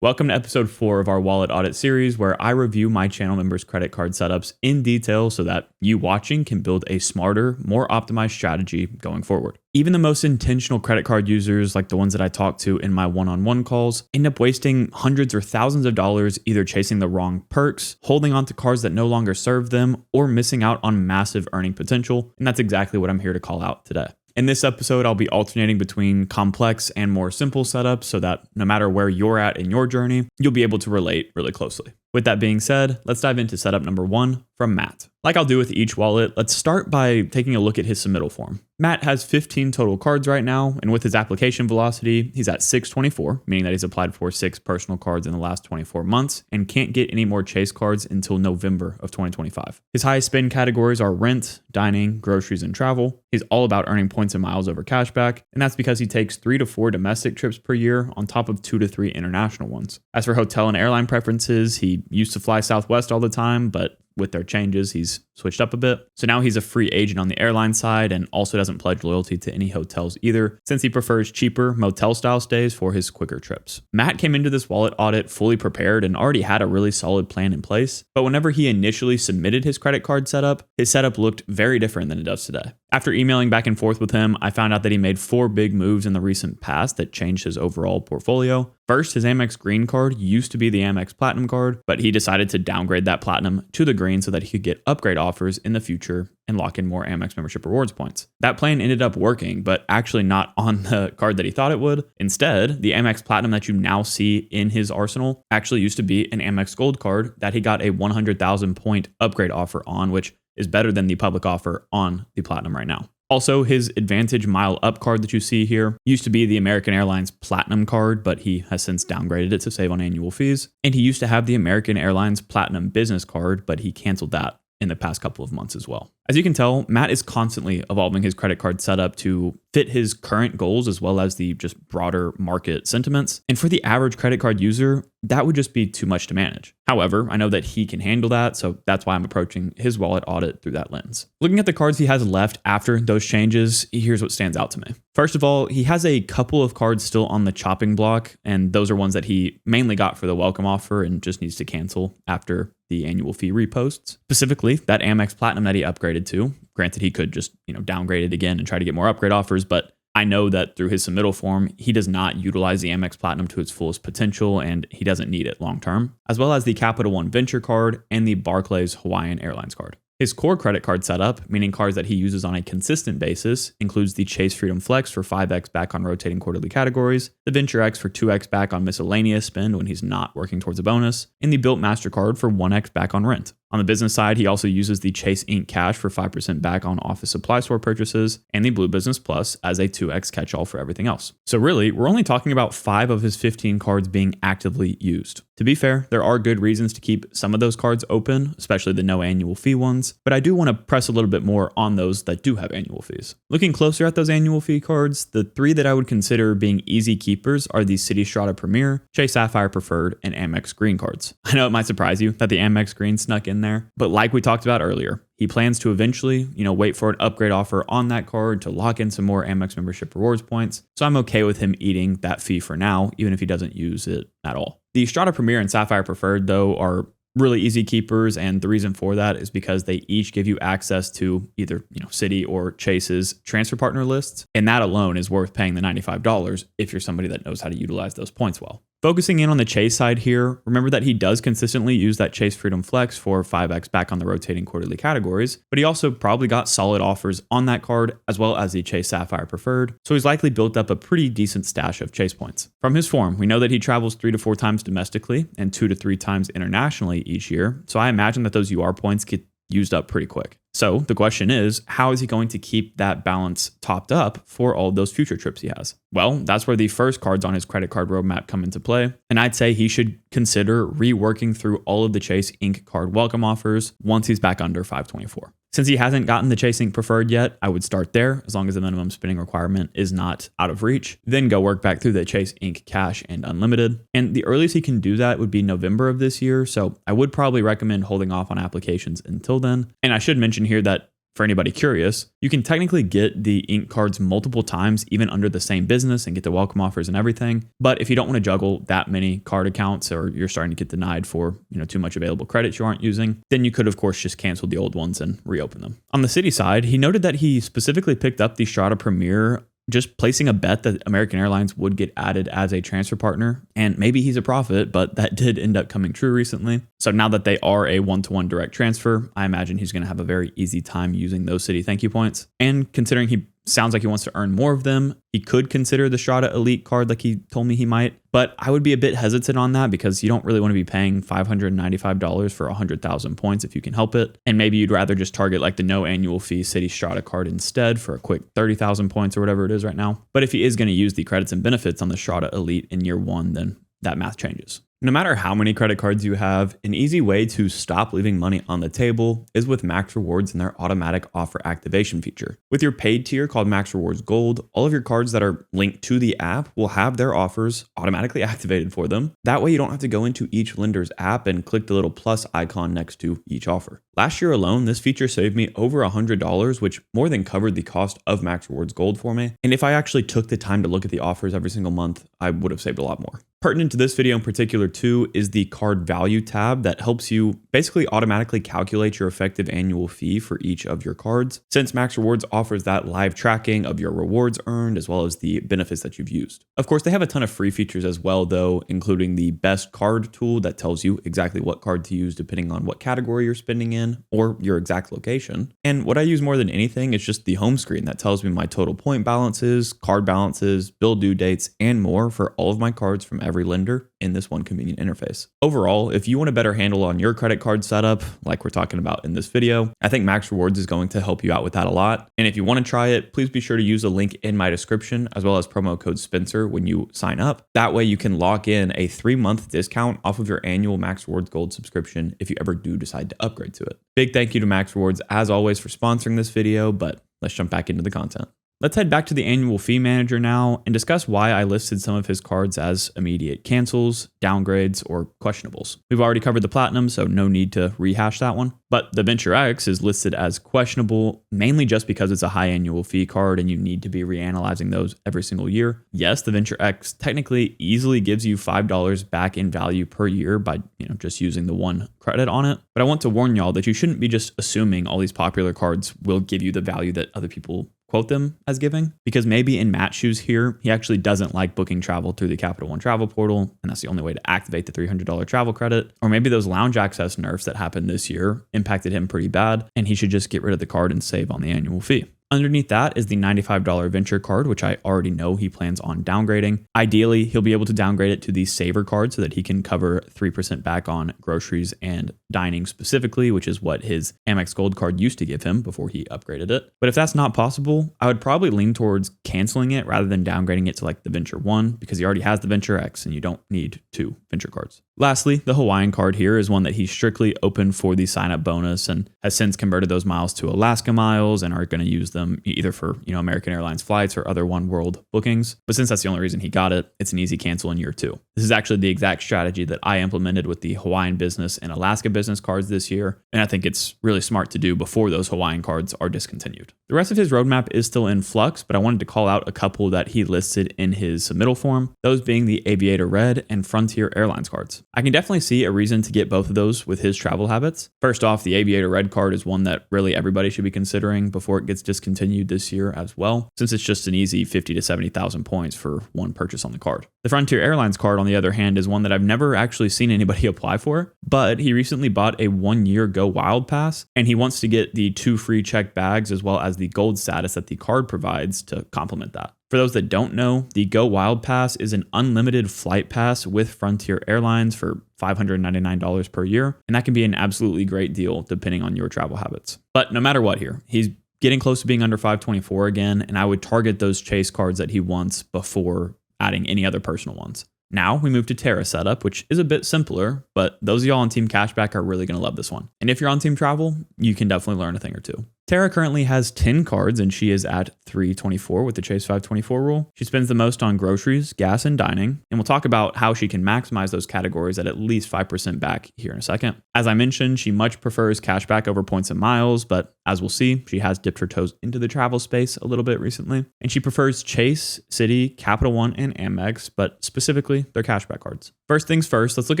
Welcome to episode 4 of our wallet audit series, where I review my channel members' credit card setups in detail so that you watching can build a smarter, more optimized strategy going forward. Even the most intentional credit card users, like the ones that I talk to in my one-on-one calls, end up wasting hundreds or thousands of dollars either chasing the wrong perks, holding on to cards that no longer serve them, or missing out on massive earning potential. And that's exactly what I'm here to call out today. In this episode, I'll be alternating between complex and more simple setups so that no matter where you're at in your journey, you'll be able to relate really closely. With that being said, let's dive into setup number 1 from Matt. Like I'll do with each wallet, let's start by taking a look at his submittal form. Matt has 15 total cards right now, and with his application velocity, he's at 624, meaning that he's applied for 6 personal cards in the last 24 months and can't get any more Chase cards until November of 2025. His highest spend categories are rent, dining, groceries, and travel. He's all about earning points and miles over cashback, and that's because he takes 3 to 4 domestic trips per year on top of 2 to 3 international ones. As for hotel and airline preferences, he used to fly Southwest all the time, but with their changes, he's switched up a bit. So now he's a free agent on the airline side and also doesn't pledge loyalty to any hotels either, since he prefers cheaper motel style stays for his quicker trips. Matt came into this wallet audit fully prepared and already had a really solid plan in place, but whenever he initially submitted his credit card setup, his setup looked very different than it does today. After emailing back and forth with him, I found out that he made 4 big moves in the recent past that changed his overall portfolio. First, his Amex Green card used to be the Amex Platinum card, but he decided to downgrade that Platinum to the Green so that he could get upgrade offers in the future and lock in more Amex membership rewards points. That plan ended up working, but actually not on the card that he thought it would. Instead, the Amex Platinum that you now see in his arsenal actually used to be an Amex Gold card that he got a 100,000 point upgrade offer on, which is better than the public offer on the Platinum right now. Also, his Advantage Mile Up card that you see here used to be the American Airlines Platinum card, but he has since downgraded it to save on annual fees. And he used to have the American Airlines Platinum Business card, but he canceled that in the past couple of months as well. As you can tell, Matt is constantly evolving his credit card setup to fit his current goals as well as the just broader market sentiments. And for the average credit card user, that would just be too much to manage. However, I know that he can handle that, so that's why I'm approaching his wallet audit through that lens. Looking at the cards he has left after those changes, here's what stands out to me. First of all, he has a couple of cards still on the chopping block, and those are ones that he mainly got for the welcome offer and just needs to cancel after the annual fee reposts. Specifically, that Amex Platinum that he upgraded to. Granted, he could just, downgrade it again and try to get more upgrade offers, but I know that through his submittal form, he does not utilize the Amex Platinum to its fullest potential, and he doesn't need it long term, as well as the Capital One Venture card and the Barclays Hawaiian Airlines card. His core credit card setup, meaning cards that he uses on a consistent basis, includes the Chase Freedom Flex for 5x back on rotating quarterly categories, the Venture X for 2x back on miscellaneous spend when he's not working towards a bonus, and the Built MasterCard for 1x back on rent. On the business side, he also uses the Chase Ink Cash for 5% back on office supply store purchases and the Blue Business Plus as a 2x catch-all for everything else. So really, we're only talking about 5 of his 15 cards being actively used. To be fair, there are good reasons to keep some of those cards open, especially the no annual fee ones, but I do want to press a little bit more on those that do have annual fees. Looking closer at those annual fee cards, the 3 that I would consider being easy keepers are the Citi Strata Premier, Chase Sapphire Preferred, and Amex Green cards. I know it might surprise you that the Amex Green snuck in there, but like we talked about earlier, he plans to eventually, wait for an upgrade offer on that card to lock in some more Amex membership rewards points. So I'm okay with him eating that fee for now, even if he doesn't use it at all. The Strata Premier and Sapphire Preferred, though, are really easy keepers, and the reason for that is because they each give you access to either Citi or Chase's transfer partner lists, and that alone is worth paying the $95 if you're somebody that knows how to utilize those points well. Focusing in on the Chase side here, remember that he does consistently use that Chase Freedom Flex for 5x back on the rotating quarterly categories, but he also probably got solid offers on that card as well as the Chase Sapphire Preferred, so he's likely built up a pretty decent stash of Chase points. From his form, we know that he travels 3 to 4 times domestically and 2 to 3 times internationally each year, so I imagine that those UR points get used up pretty quick. So the question is, how is he going to keep that balance topped up for all those future trips he has? Well, that's where the first cards on his credit card roadmap come into play. And I'd say he should consider reworking through all of the Chase Ink card welcome offers once he's back under 524. Since he hasn't gotten the Chase Ink Preferred yet, I would start there as long as the minimum spending requirement is not out of reach. Then go work back through the Chase Ink Cash and Unlimited. And the earliest he can do that would be November of this year. So I would probably recommend holding off on applications until then. And I should mention here that for anybody curious, you can technically get the ink cards multiple times, even under the same business, and get the welcome offers and everything. But if you don't want to juggle that many card accounts, or you're starting to get denied for too much available credits you aren't using, then you could of course just cancel the old ones and reopen them. On the Citi side, he noted that he specifically picked up the Strata Premier just placing a bet that American Airlines would get added as a transfer partner. And maybe he's a prophet, but that did end up coming true recently. So now that they are a one-to-one direct transfer, I imagine he's going to have a very easy time using those Citi thank you points. And considering he sounds like he wants to earn more of them, he could consider the Strata Elite card like he told me he might. But I would be a bit hesitant on that because you don't really want to be paying $595 for 100,000 points if you can help it. And maybe you'd rather just target like the no annual fee Citi Strata card instead for a quick 30,000 points or whatever it is right now. But if he is going to use the credits and benefits on the Strata Elite in year one, then that math changes. No matter how many credit cards you have, an easy way to stop leaving money on the table is with Max Rewards and their automatic offer activation feature. With your paid tier called Max Rewards Gold, all of your cards that are linked to the app will have their offers automatically activated for them. That way you don't have to go into each lender's app and click the little plus icon next to each offer. Last year alone, this feature saved me over $100, which more than covered the cost of Max Rewards Gold for me. And if I actually took the time to look at the offers every single month, I would have saved a lot more. Pertinent to this video in particular too is the card value tab that helps you basically automatically calculate your effective annual fee for each of your cards, since Max Rewards offers that live tracking of your rewards earned as well as the benefits that you've used. Of course, they have a ton of free features as well though, including the best card tool that tells you exactly what card to use depending on what category you're spending in or your exact location. And what I use more than anything is just the home screen that tells me my total point balances, card balances, bill due dates, and more for all of my cards from every lender in this one convenient interface. Overall, if you want a better handle on your credit card setup, like we're talking about in this video, I think Max Rewards is going to help you out with that a lot. And if you want to try it, please be sure to use the link in my description as well as promo code Spencer when you sign up. That way you can lock in a 3-month discount off of your annual Max Rewards Gold subscription if you ever do decide to upgrade to it. Big thank you to Max Rewards as always for sponsoring this video, but let's jump back into the content. Let's head back to the annual fee manager now and discuss why I listed some of his cards as immediate cancels, downgrades, or questionables. We've already covered the Platinum, so no need to rehash that one. But the Venture X is listed as questionable, mainly just because it's a high annual fee card and you need to be reanalyzing those every single year. Yes, the Venture X technically easily gives you $5 back in value per year by just using the one credit on it. But I want to warn y'all that you shouldn't be just assuming all these popular cards will give you the value that other people quote them as giving, because maybe in Matt's shoes here, he actually doesn't like booking travel through the Capital One travel portal, and that's the only way to activate the $300 travel credit. Or maybe those lounge access nerfs that happened this year impacted him pretty bad, and he should just get rid of the card and save on the annual fee. Underneath that is the $95 Venture card, which I already know he plans on downgrading. Ideally, he'll be able to downgrade it to the Saver card so that he can cover 3% back on groceries and dining specifically, which is what his Amex Gold card used to give him before he upgraded it. But if that's not possible, I would probably lean towards canceling it rather than downgrading it to like the Venture 1, because he already has the Venture X and you don't need 2 Venture cards. Lastly, the Hawaiian card here is one that he's strictly open for the sign-up bonus and has since converted those miles to Alaska miles and are going to use them either for American Airlines flights or other One World bookings. But since that's the only reason he got it, it's an easy cancel in year 2. This is actually the exact strategy that I implemented with the Hawaiian business and Alaska business cards this year, and I think it's really smart to do before those Hawaiian cards are discontinued. The rest of his roadmap is still in flux, but I wanted to call out a couple that he listed in his submittal form, those being the Aviator Red and Frontier Airlines cards. I can definitely see a reason to get both of those with his travel habits. First off, the Aviator Red card is one that really everybody should be considering before it gets discontinued this year as well, since it's just an easy 50 to 70,000 points for one purchase on the card. The Frontier Airlines card, on the other hand, is one that I've never actually seen anybody apply for, but he recently bought a 1-year Go Wild pass, and he wants to get the 2 free checked bags as well as the gold status that the card provides to complement that. For those that don't know, the Go Wild Pass is an unlimited flight pass with Frontier Airlines for $599 per year, and that can be an absolutely great deal depending on your travel habits. But no matter what here, he's getting close to being under 524 again, and I would target those Chase cards that he wants before adding any other personal ones. Now we move to Terra setup, which is a bit simpler, but those of y'all on Team Cashback are really going to love this one. And if you're on Team Travel, you can definitely learn a thing or two. Tara currently has 10 cards and she is at 324 with the Chase 524 rule. She spends the most on groceries, gas, and dining, and we'll talk about how she can maximize those categories at least 5% back here in a second. As I mentioned, she much prefers cashback over points and miles, but as we'll see, she has dipped her toes into the travel space a little bit recently, and she prefers Chase, Citi, Capital One, and Amex, but specifically their cashback cards. First things first, let's look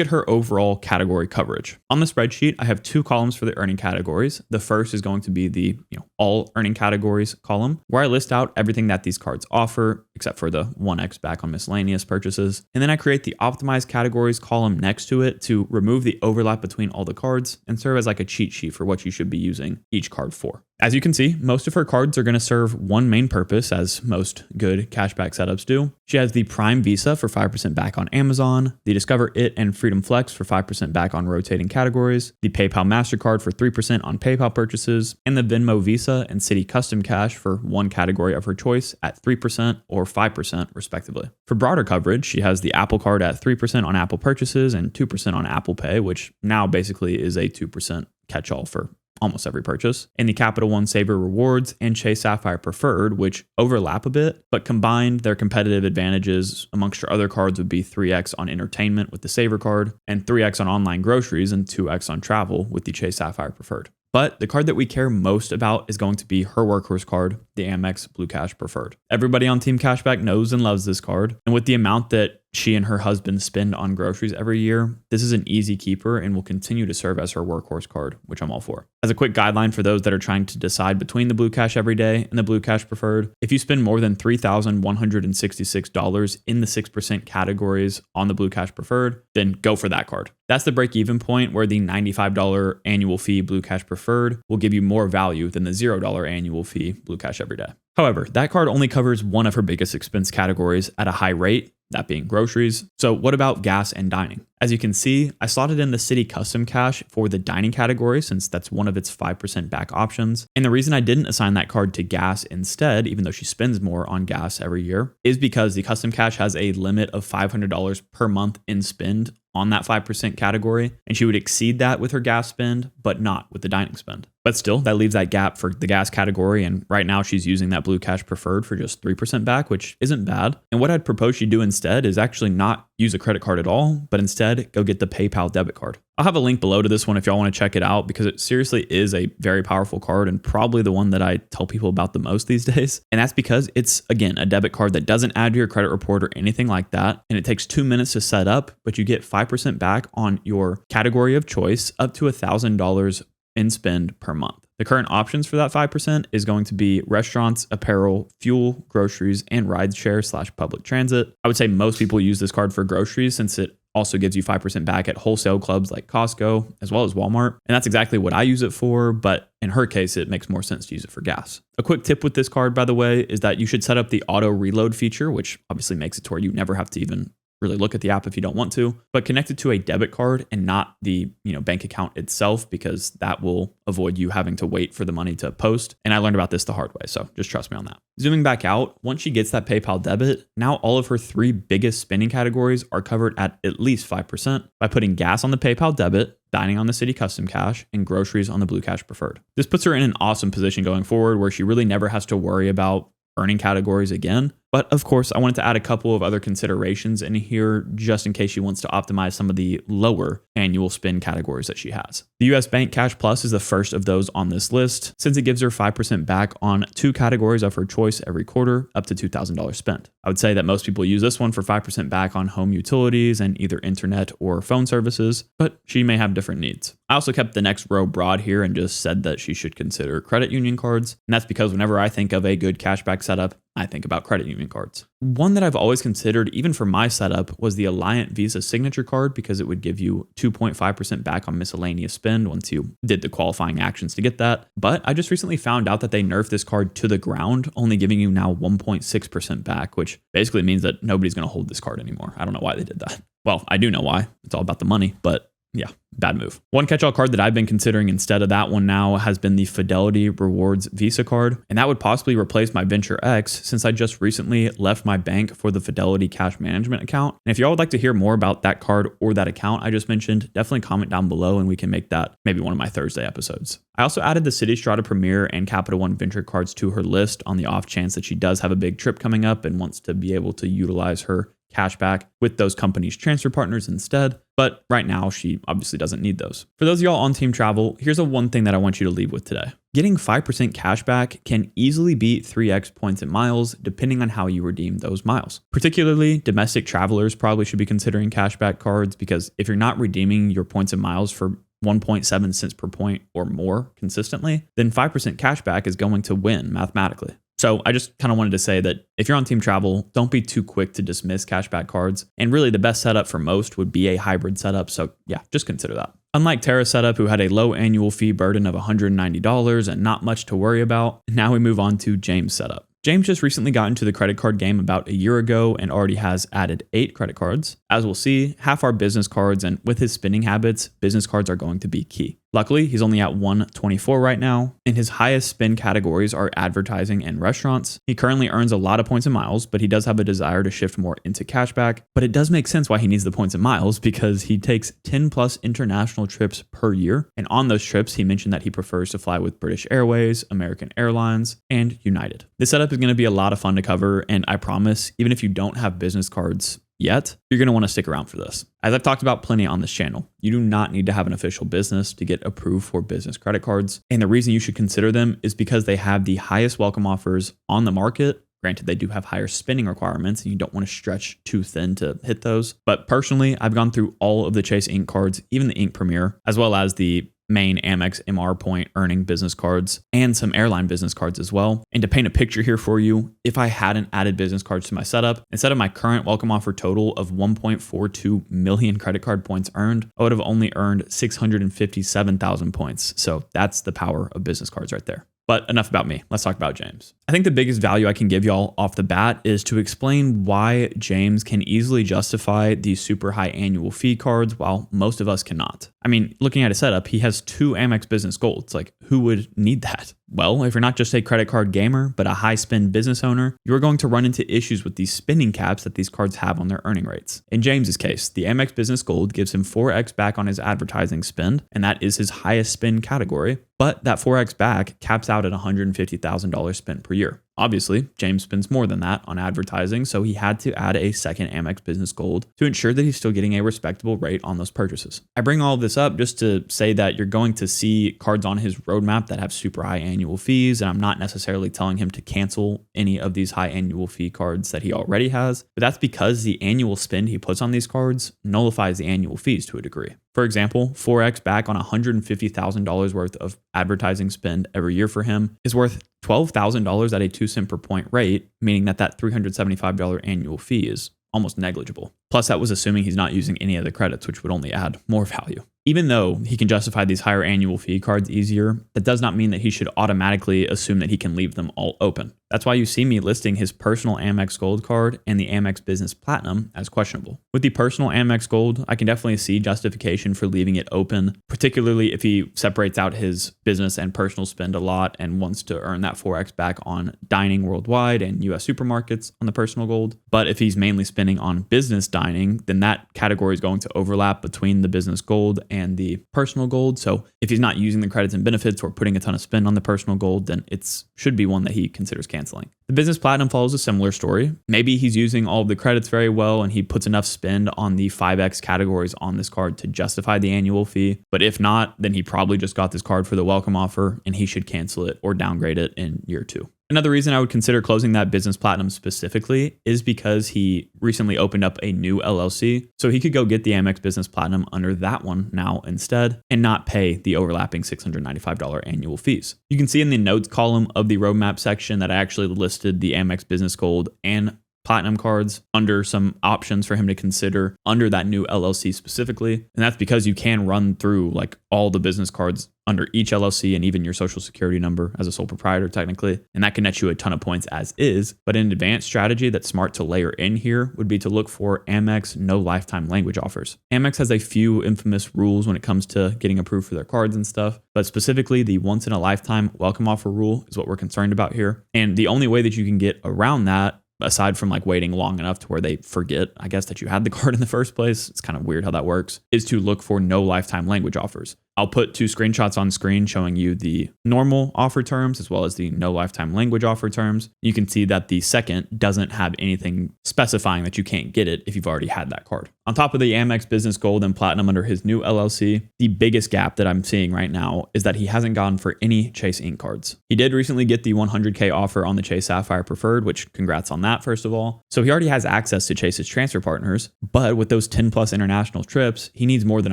at her overall category coverage. On the spreadsheet, I have 2 columns for the earning categories. The first is going to be the all earning categories column, where I list out everything that these cards offer, except for the 1x back on miscellaneous purchases. And then I create the optimized categories column next to it to remove the overlap between all the cards and serve as like a cheat sheet for what you should be using each card for. As you can see, most of her cards are going to serve one main purpose, as most good cashback setups do. She has the Prime Visa for 5% back on Amazon, the Discover It and Freedom Flex for 5% back on rotating categories, the PayPal MasterCard for 3% on PayPal purchases, and the Venmo Visa and Citi Custom Cash for one category of her choice at 3% or 5% respectively. For broader coverage, she has the Apple Card at 3% on Apple purchases and 2% on Apple Pay, which now basically is a 2% catch-all for almost every purchase, and the Capital One Saver Rewards and Chase Sapphire Preferred, which overlap a bit, but combined their competitive advantages amongst your other cards would be 3x on entertainment with the Saver card, and 3x on online groceries, and 2x on travel with the Chase Sapphire Preferred. But the card that we care most about is going to be her workhorse card, the Amex Blue Cash Preferred. Everybody on Team Cashback knows and loves this card, and with the amount that she and her husband spend on groceries every year, this is an easy keeper and will continue to serve as her workhorse card, which I'm all for. As a quick guideline for those that are trying to decide between the Blue Cash Everyday and the Blue Cash Preferred, if you spend more than $3,166 in the 6% categories on the Blue Cash Preferred, then go for that card. That's the break-even point where the $95 annual fee Blue Cash Preferred will give you more value than the $0 annual fee Blue Cash Everyday. However, that card only covers one of her biggest expense categories at a high rate, that being groceries. So what about gas and dining? As you can see, I slotted in the Citi Custom Cash for the dining category since that's one of its 5% back options. And the reason I didn't assign that card to gas instead, even though she spends more on gas every year, is because the Custom Cash has a limit of $500 per month in spend on that 5% category, and she would exceed that with her gas spend, but not with the dining spend. But still, that leaves that gap for the gas category, and right now she's using that Blue Cash Preferred for just 3% back, which isn't bad. And what I'd propose she do instead is actually not use a credit card at all, but instead go get the PayPal debit card. I'll have a link below to this one if y'all want to check it out, because it seriously is a very powerful card and probably the one that I tell people about the most these days. And that's because it's, again, a debit card that doesn't add to your credit report or anything like that. And it takes 2 minutes to set up, but you get 5% back on your category of choice up to $1,000 in spend per month. The current options for that 5% is going to be restaurants, apparel, fuel, groceries, and rideshare / public transit. I would say most people use this card for groceries since it also gives you 5% back at wholesale clubs like Costco, as well as Walmart. And that's exactly what I use it for, but in her case, it makes more sense to use it for gas. A quick tip with this card, by the way, is that you should set up the auto reload feature, which obviously makes it to where you never have to even really look at the app if you don't want to, but connect it to a debit card and not the bank account itself, because that will avoid you having to wait for the money to post. And I learned about this the hard way, so just trust me on that. Zooming back out, once she gets that PayPal debit, now all of her 3 biggest spending categories are covered at least 5% by putting gas on the PayPal debit, dining on the Citi Custom Cash, and groceries on the Blue Cash Preferred. This puts her in an awesome position going forward where she really never has to worry about earning categories again. But of course, I wanted to add a couple of other considerations in here just in case she wants to optimize some of the lower annual spend categories that she has. The US Bank Cash Plus is the first of those on this list, since it gives her 5% back on 2 categories of her choice every quarter, up to $2,000 spent. I would say that most people use this one for 5% back on home utilities and either internet or phone services, but she may have different needs. I also kept the next row broad here and just said that she should consider credit union cards, and that's because whenever I think of a good cashback setup, I think about credit union cards. One that I've always considered, even for my setup, was the Alliant Visa Signature Card, because it would give you 2.5% back on miscellaneous spend once you did the qualifying actions to get that. But I just recently found out that they nerfed this card to the ground, only giving you now 1.6% back, which basically means that nobody's going to hold this card anymore. I don't know why they did that. Well, I do know why. It's all about the money, but Yeah, bad move. One catch-all card that I've been considering instead of that one now has been the Fidelity Rewards Visa card, and that would possibly replace my Venture X since I just recently left my bank for the Fidelity Cash Management account. And if y'all would like to hear more about that card or that account I just mentioned, definitely comment down below and we can make that maybe one of my Thursday episodes. I also added the City Strata Premier and Capital One Venture cards to her list on the off chance that she does have a big trip coming up and wants to be able to utilize her cashback with those companies' transfer partners instead. But right now, she obviously doesn't need those. For those of y'all on Team Travel, here's one thing that I want you to leave with today. Getting 5% cashback can easily beat 3x points and miles depending on how you redeem those miles. Particularly, domestic travelers probably should be considering cashback cards because if you're not redeeming your points and miles for 1.7 cents per point or more consistently, then 5% cashback is going to win mathematically. So I just kind of wanted to say that if you're on Team Travel, don't be too quick to dismiss cashback cards. And really the best setup for most would be a hybrid setup. So yeah, just consider that. Unlike Tara's setup, who had a low annual fee burden of $190 and not much to worry about, now we move on to James' setup. James just recently got into the credit card game about a year ago and already has added 8 credit cards. As we'll see, half are business cards, and with his spending habits, business cards are going to be key. Luckily, he's only at 124 right now, and his highest spend categories are advertising and restaurants. He currently earns a lot of points and miles, but he does have a desire to shift more into cashback. But it does make sense why he needs the points and miles because he takes 10 plus international trips per year. And on those trips, he mentioned that he prefers to fly with British Airways, American Airlines, and United. This setup is going to be a lot of fun to cover, and I promise, even if you don't have business cards yet, you're going to want to stick around for this. As I've talked about plenty on this channel, you do not need to have an official business to get approved for business credit cards. And the reason you should consider them is because they have the highest welcome offers on the market. Granted, they do have higher spending requirements and you don't want to stretch too thin to hit those. But personally, I've gone through all of the Chase Ink cards, even the Ink Premier, as well as the main Amex MR point earning business cards and some airline business cards as well. And to paint a picture here for you, if I hadn't added business cards to my setup, instead of my current welcome offer total of 1.42 million credit card points earned, I would have only earned 657,000 points. So that's the power of business cards right there. But enough about me. Let's talk about James. I think the biggest value I can give y'all off the bat is to explain why James can easily justify these super high annual fee cards while most of us cannot. I mean, looking at his setup, he has 2 Amex Business Golds. Like, who would need that? Well, if you're not just a credit card gamer, but a high spend business owner, you're going to run into issues with these spending caps that these cards have on their earning rates. In James's case, the Amex Business Gold gives him 4x back on his advertising spend, and that is his highest spend category. But that 4x back caps out at $150,000 spent per year. Obviously, James spends more than that on advertising, so he had to add a second Amex Business Gold to ensure that he's still getting a respectable rate on those purchases. I bring all of this up just to say that you're going to see cards on his roadmap that have super high annual fees, and I'm not necessarily telling him to cancel any of these high annual fee cards that he already has, but that's because the annual spend he puts on these cards nullifies the annual fees to a degree. For example, 4x back on $150,000 worth of advertising spend every year for him is worth $12,000 at a 2 cent per point rate, meaning that $375 annual fee is almost negligible. Plus, that was assuming he's not using any of the credits, which would only add more value. Even though he can justify these higher annual fee cards easier, that does not mean that he should automatically assume that he can leave them all open. That's why you see me listing his personal Amex Gold card and the Amex Business Platinum as questionable. With the personal Amex Gold, I can definitely see justification for leaving it open, particularly if he separates out his business and personal spend a lot and wants to earn that 4x back on dining worldwide and US supermarkets on the personal gold. But if he's mainly spending on business dining, then that category is going to overlap between the business gold and the personal gold. So if he's not using the credits and benefits or putting a ton of spend on the personal gold, then it should be one that he considers canceling. The business platinum follows a similar story. Maybe he's using all of the credits very well and he puts enough spend on the 5x categories on this card to justify the annual fee. But if not, then he probably just got this card for the welcome offer and he should cancel it or downgrade it in year 2. Another reason I would consider closing that business platinum specifically is because he recently opened up a new LLC. So he could go get the Amex Business Platinum under that one now instead and not pay the overlapping $695 annual fees. You can see in the notes column of the roadmap section that I actually listed the Amex Business Gold and platinum cards under some options for him to consider under that new LLC specifically. And that's because you can run through like all the business cards under each LLC and even your social security number as a sole proprietor technically. And that can net you a ton of points as is. But an advanced strategy that's smart to layer in here would be to look for Amex no lifetime language offers. Amex has a few infamous rules when it comes to getting approved for their cards and stuff, but specifically the once in a lifetime welcome offer rule is what we're concerned about here. And the only way that you can get around that, aside from like waiting long enough to where they forget, I guess, that you had the card in the first place, it's kind of weird how that works, is to look for no lifetime language offers. I'll put 2 screenshots on screen showing you the normal offer terms as well as the no lifetime language offer terms. You can see that the second doesn't have anything specifying that you can't get it if you've already had that card. On top of the Amex Business Gold and Platinum under his new LLC, the biggest gap that I'm seeing right now is that he hasn't gone for any Chase Ink cards. He did recently get the $100K offer on the Chase Sapphire Preferred, which congrats on that, first of all. So he already has access to Chase's transfer partners, but with those 10 plus international trips, he needs more than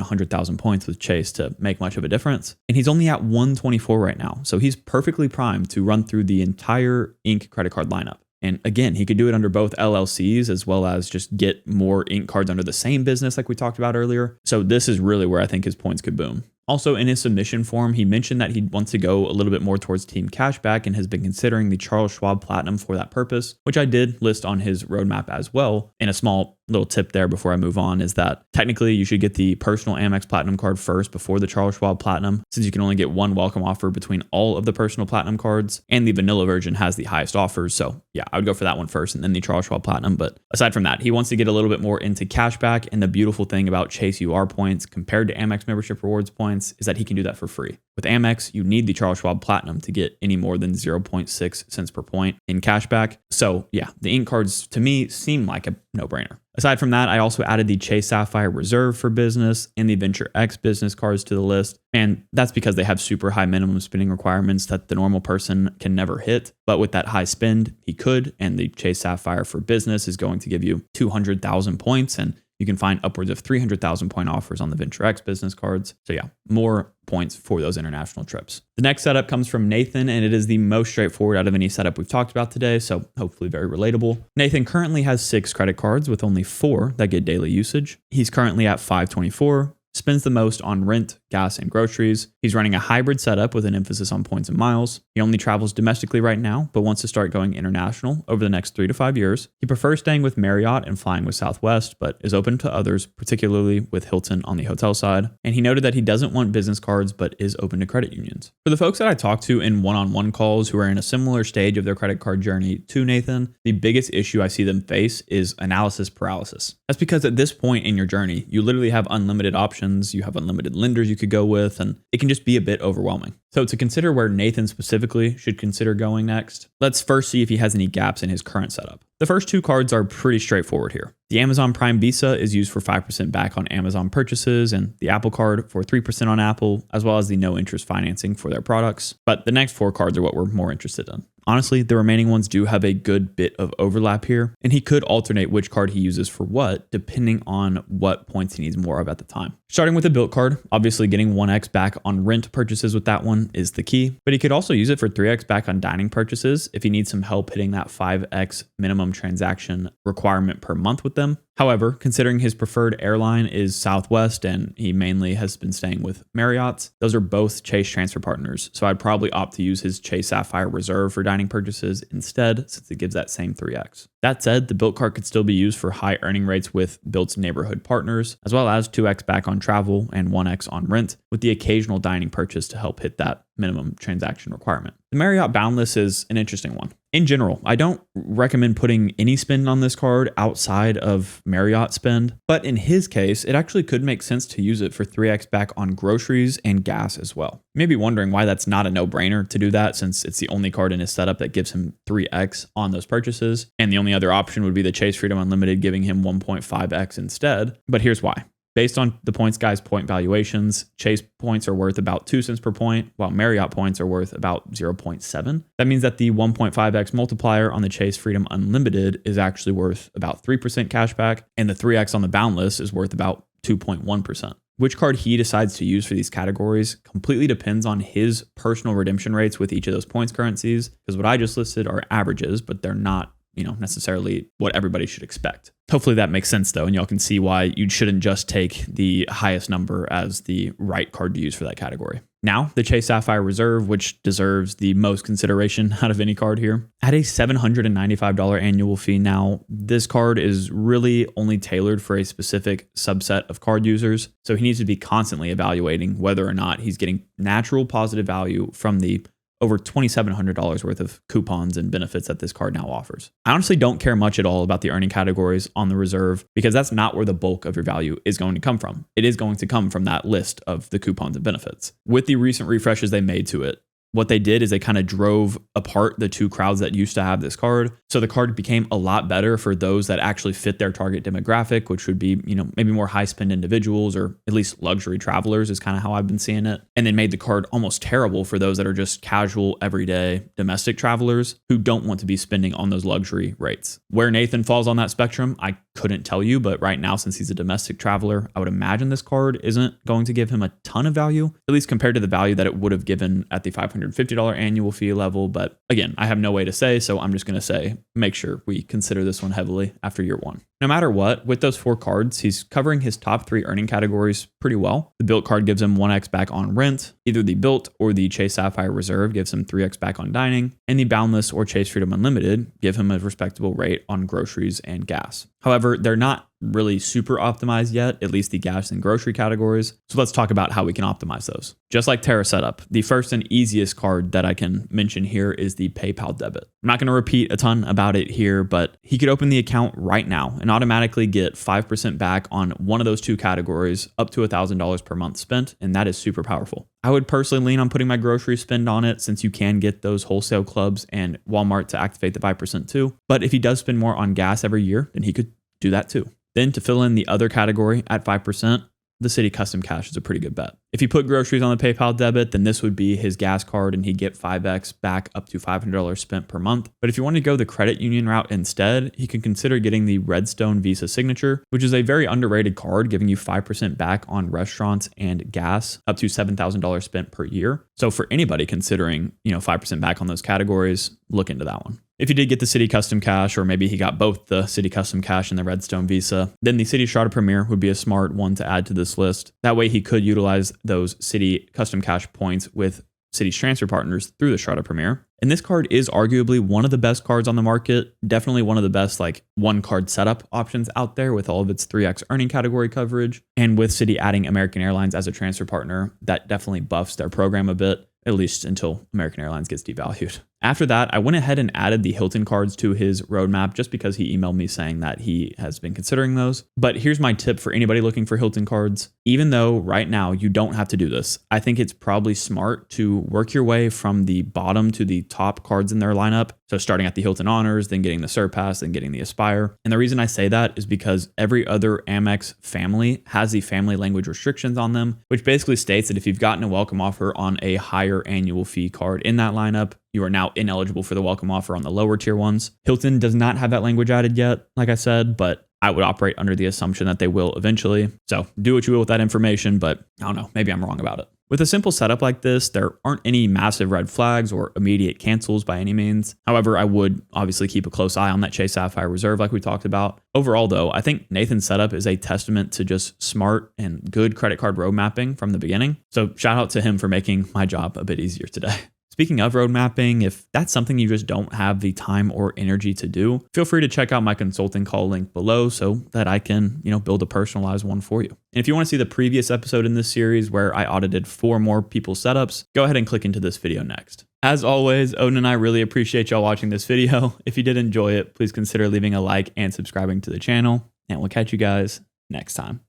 100,000 points with Chase to make much of a difference. And he's only at 124 right now. So he's perfectly primed to run through the entire Ink credit card lineup. And again, he could do it under both LLCs as well as just get more Ink cards under the same business like we talked about earlier. So this is really where I think his points could boom. Also, in his submission form, he mentioned that he wants to go a little bit more towards Team Cashback and has been considering the Charles Schwab Platinum for that purpose, which I did list on his roadmap as well. And a small little tip there before I move on is that technically you should get the personal Amex Platinum card first before the Charles Schwab Platinum, since you can only get one welcome offer between all of the personal Platinum cards, and the vanilla version has the highest offers. So yeah, I would go for that one first and then the Charles Schwab Platinum. But aside from that, he wants to get a little bit more into cashback. And the beautiful thing about Chase UR points compared to Amex membership rewards points is that he can do that for free. With Amex, you need the Charles Schwab Platinum to get any more than 0.6 cents per point in cashback. So yeah, the Ink cards to me seem like a no-brainer. Aside from that, I also added the Chase Sapphire Reserve for business and the Venture X business cards to the list. And that's because they have super high minimum spending requirements that the normal person can never hit. But with that high spend, he could. And the Chase Sapphire for business is going to give you 200,000 points. And you can find upwards of 300,000 point offers on the Venture X business cards. So yeah, more points for those international trips. The next setup comes from Nathan, and it is the most straightforward out of any setup we've talked about today, so hopefully very relatable. Nathan currently has 6 credit cards with only 4 that get daily usage. He's currently at 524. Spends the most on rent, gas, and groceries. He's running a hybrid setup with an emphasis on points and miles. He only travels domestically right now, but wants to start going international over the next 3 to 5 years. He prefers staying with Marriott and flying with Southwest, but is open to others, particularly with Hilton on the hotel side. And he noted that he doesn't want business cards, but is open to credit unions. For the folks that I talk to in one-on-one calls who are in a similar stage of their credit card journey to Nathan, the biggest issue I see them face is analysis paralysis. That's because at this point in your journey, you literally have unlimited options. You have unlimited lenders you could go with, and it can just be a bit overwhelming. So to consider where Nathan specifically should consider going next, let's first see if he has any gaps in his current setup. The first 2 cards are pretty straightforward here. The Amazon Prime Visa is used for 5% back on Amazon purchases, and the Apple Card for 3% on Apple, as well as the no interest financing for their products. But the next 4 cards are what we're more interested in. Honestly, the remaining ones do have a good bit of overlap here, and he could alternate which card he uses for what, depending on what points he needs more of at the time. Starting with the Bilt card, obviously getting 1x back on rent purchases with that one is the key, but he could also use it for 3x back on dining purchases if he needs some help hitting that 5x minimum transaction requirement per month with them. However, considering his preferred airline is Southwest and he mainly has been staying with Marriott's, those are both Chase transfer partners. So I'd probably opt to use his Chase Sapphire Reserve for dining purchases instead, since it gives that same 3x. That said, the Bilt card could still be used for high earning rates with Bilt's neighborhood partners, as well as 2x back on travel and 1x on rent, with the occasional dining purchase to help hit that minimum transaction requirement. The Marriott Boundless is an interesting one. In general, I don't recommend putting any spend on this card outside of Marriott spend, but in his case, it actually could make sense to use it for 3x back on groceries and gas as well. You may be wondering why that's not a no-brainer to do that, since it's the only card in his setup that gives him 3x on those purchases, and the only other option would be the Chase Freedom Unlimited giving him 1.5x instead. But here's why. Based on the points guys' point valuations, Chase points are worth about 2 cents per point, while Marriott points are worth about 0.7. That means that the 1.5x multiplier on the Chase Freedom Unlimited is actually worth about 3% cashback, and the 3x on the Boundless is worth about 2.1%. Which card he decides to use for these categories completely depends on his personal redemption rates with each of those points currencies, because what I just listed are averages, but they're not necessarily what everybody should expect. Hopefully that makes sense though, and y'all can see why you shouldn't just take the highest number as the right card to use for that category. Now, the Chase Sapphire Reserve, which deserves the most consideration out of any card here. At a $795 annual fee now, this card is really only tailored for a specific subset of card users, so he needs to be constantly evaluating whether or not he's getting natural positive value from the over $2,700 worth of coupons and benefits that this card now offers. I honestly don't care much at all about the earning categories on the reserve because that's not where the bulk of your value is going to come from. It is going to come from that list of the coupons and benefits. With the recent refreshes they made to it, what they did is they kind of drove apart the two crowds that used to have this card. So the card became a lot better for those that actually fit their target demographic, which would be, maybe more high spend individuals or at least luxury travelers is kind of how I've been seeing it. And then made the card almost terrible for those that are just casual, everyday domestic travelers who don't want to be spending on those luxury rates. Where Nathan falls on that spectrum, I couldn't tell you, but right now, since he's a domestic traveler, I would imagine this card isn't going to give him a ton of value, at least compared to the value that it would have given at the $550 annual fee level. But again, I have no way to say, so I'm just going to say, make sure we consider this one heavily after year one. No matter what, with those 4 cards, he's covering his top 3 earning categories pretty well. The Built card gives him 1x back on rent. Either the Built or the Chase Sapphire Reserve gives him 3x back on dining. And the Boundless or Chase Freedom Unlimited give him a respectable rate on groceries and gas. However, they're not really super optimized yet, at least the gas and grocery categories. So let's talk about how we can optimize those. Just like Terra Setup, the first and easiest card that I can mention here is the PayPal debit. I'm not going to repeat a ton about it here, but he could open the account right now and automatically get 5% back on one of those 2 categories up to $1,000 per month spent, and that is super powerful. I would personally lean on putting my grocery spend on it since you can get those wholesale clubs and Walmart to activate the 5% too. But if he does spend more on gas every year, then he could do that too. Then to fill in the other category at 5%, the City Custom Cash is a pretty good bet. If you put groceries on the PayPal debit, then this would be his gas card and he'd get 5x back up to $500 spent per month. But if you want to go the credit union route instead, he can consider getting the Redstone Visa Signature, which is a very underrated card, giving you 5% back on restaurants and gas up to $7,000 spent per year. So for anybody considering, 5% back on those categories, look into that one. If you did get the City Custom Cash, or maybe he got both the City Custom Cash and the Redstone Visa, then the City Strata Premier would be a smart one to add to this list. That way he could utilize those City Custom Cash points with City's transfer partners through the Strata Premier. And this card is arguably one of the best cards on the market, definitely one of the best one card setup options out there with all of its 3x earning category coverage. And with City adding American Airlines as a transfer partner, that definitely buffs their program a bit, at least until American Airlines gets devalued. After that, I went ahead and added the Hilton cards to his roadmap just because he emailed me saying that he has been considering those. But here's my tip for anybody looking for Hilton cards. Even though right now you don't have to do this, I think it's probably smart to work your way from the bottom to the top cards in their lineup. So starting at the Hilton Honors, then getting the Surpass, then getting the Aspire. And the reason I say that is because every other Amex family has the family language restrictions on them, which basically states that if you've gotten a welcome offer on a higher annual fee card in that lineup, you are now ineligible for the welcome offer on the lower tier ones. Hilton does not have that language added yet, like I said, but I would operate under the assumption that they will eventually. So do what you will with that information, but I don't know, maybe I'm wrong about it. With a simple setup like this, there aren't any massive red flags or immediate cancels by any means. However, I would obviously keep a close eye on that Chase Sapphire Reserve like we talked about. Overall though, I think Nathan's setup is a testament to just smart and good credit card road mapping from the beginning. So shout out to him for making my job a bit easier today. Speaking of road mapping, if that's something you just don't have the time or energy to do, feel free to check out my consulting call link below so that I can, build a personalized one for you. And if you want to see the previous episode in this series where I audited 4 more people's setups, go ahead and click into this video next. As always, Odin and I really appreciate y'all watching this video. If you did enjoy it, please consider leaving a like and subscribing to the channel, and we'll catch you guys next time.